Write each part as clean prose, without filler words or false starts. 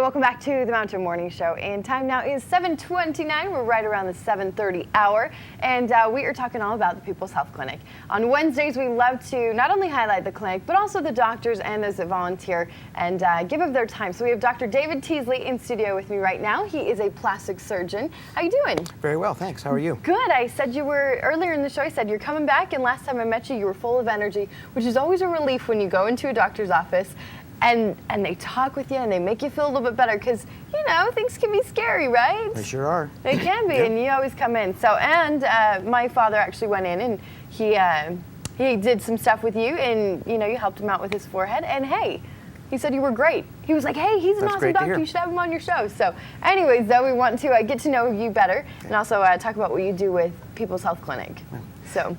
welcome back to the Mountain Morning Show. And time now is 7:29. We're right around the 7:30 hour. And we are talking all about the People's Health Clinic. On Wednesdays, we love to not only highlight the clinic, but also the doctors and those that volunteer and give of their time. So we have Dr. David Teasley in studio with me right now. He is a plastic surgeon. How you doing? Very well, thanks. How are you? Good. I said you were, earlier in the show, I said you're coming back. And last time I met you, you were full of energy, which is always a relief when you go into a doctor's office. And they talk with you and they make you feel a little bit better because, you know, things can be scary, right? They sure are. They can be, and you always come in. So, and my father actually went in and he did some stuff with you and, you know, you helped him out with his forehead. And hey, he said you were great. He was like, hey, he's an awesome doctor. You should have him on your show. So anyways, though, we want to get to know you better and also talk about what you do with People's Health Clinic. Yeah. So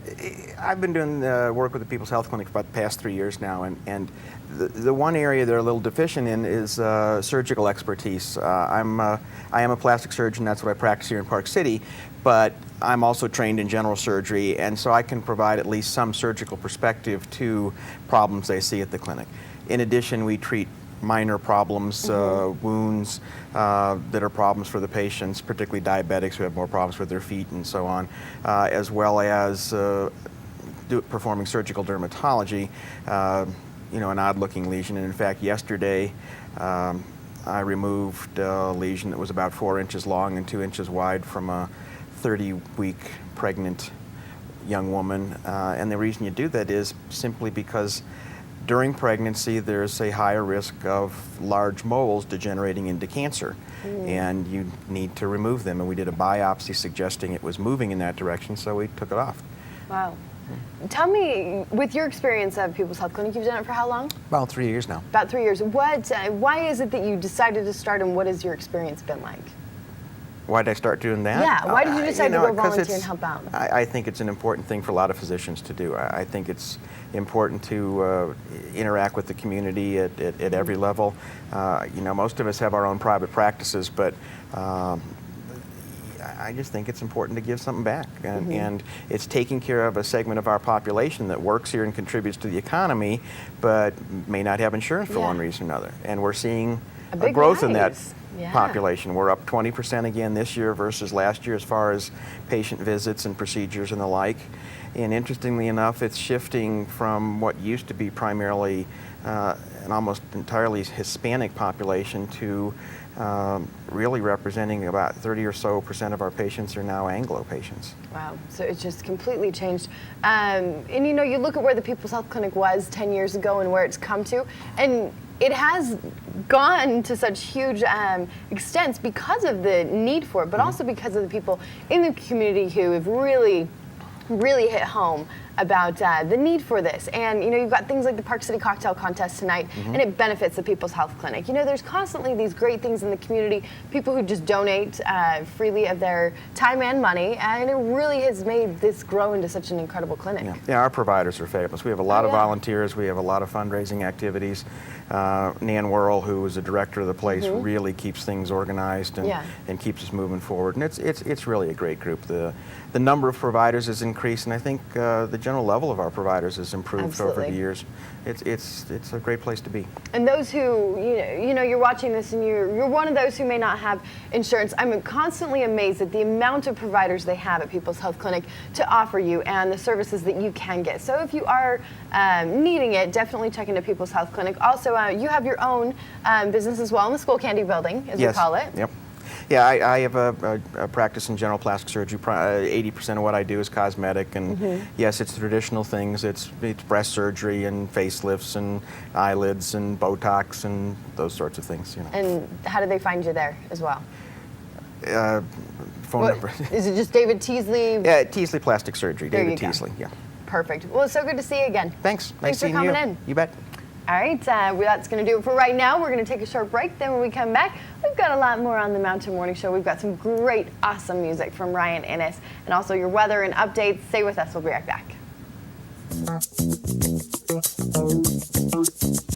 I've been doing work with the People's Health Clinic for about the past 3 years now, and the one area they're a little deficient in is surgical expertise. I am a plastic surgeon. That's what I practice here in Park City, but I'm also trained in general surgery, and so I can provide at least some surgical perspective to problems they see at the clinic. In addition, we treat minor problems, wounds that are problems for the patients, particularly diabetics who have more problems with their feet and so on, as well as performing surgical dermatology, you know, an odd-looking lesion. And in fact, yesterday I removed a lesion that was about 4 inches long and 2 inches wide from a 30-week pregnant young woman. And the reason you do that is simply because during pregnancy, there's a higher risk of large moles degenerating into cancer, and you need to remove them. And we did a biopsy suggesting it was moving in that direction, so we took it off. Wow. Tell me, with your experience at People's Health Clinic, you've done it for how long? About 3 years now. About 3 years. Why is it that you decided to start, and what has your experience been like? Why did I start doing that? Yeah, why did you decide to go volunteer and help out? I think it's an important thing for a lot of physicians to do. I think it's important to interact with the community at every level. You know, most of us have our own private practices, but I just think it's important to give something back. And it's taking care of a segment of our population that works here and contributes to the economy, but may not have insurance for one reason or another. And we're seeing a growth in that population. We're up 20% again this year versus last year as far as patient visits and procedures and the like. And interestingly enough, it's shifting from what used to be primarily an almost entirely Hispanic population to really representing about 30 or so % of our patients are now Anglo patients. Wow, so it's just completely changed. And you know, you look at where the People's Health Clinic was 10 years ago and where it's come to, and it has gone to such huge extents because of the need for it, but also because of the people in the community who have really hit home about the need for this. And you know, you've got things like the Park City Cocktail Contest tonight, and it benefits the People's Health Clinic. You know, there's constantly these great things in the community, people who just donate freely of their time and money, and it really has made this grow into such an incredible clinic. Yeah, our providers are fabulous. We have a lot of volunteers, we have a lot of fundraising activities. Nan Worrell, who is the director of the place, really keeps things organized and keeps us moving forward. And it's really a great group. The number of providers has increased, and I think the general level of our providers has improved over the years. It's a great place to be. And those who, you know, you're watching this and you're one of those who may not have insurance, I'm constantly amazed at the amount of providers they have at People's Health Clinic to offer you and the services that you can get. So if you are needing it, definitely check into People's Health Clinic. Also, you have your own business as well in the School Candy Building, as we call it. Yep. Yeah, I have a practice in general plastic surgery. 80% of what I do is cosmetic, and yes, it's traditional things. It's breast surgery and facelifts and eyelids and Botox and those sorts of things. You know. And how do they find you there as well? Phone number. Is it just David Teasley? Yeah, Teasley Plastic Surgery. David Teasley. Yeah. Perfect. Well, it's so good to see you again. Thanks. Thanks for coming in. You bet. All right, that's going to do it for right now. We're going to take a short break. Then when we come back, we've got a lot more on the Mountain Morning Show. We've got some great, awesome music from Ryan Innes, and also your weather and updates. Stay with us. We'll be right back.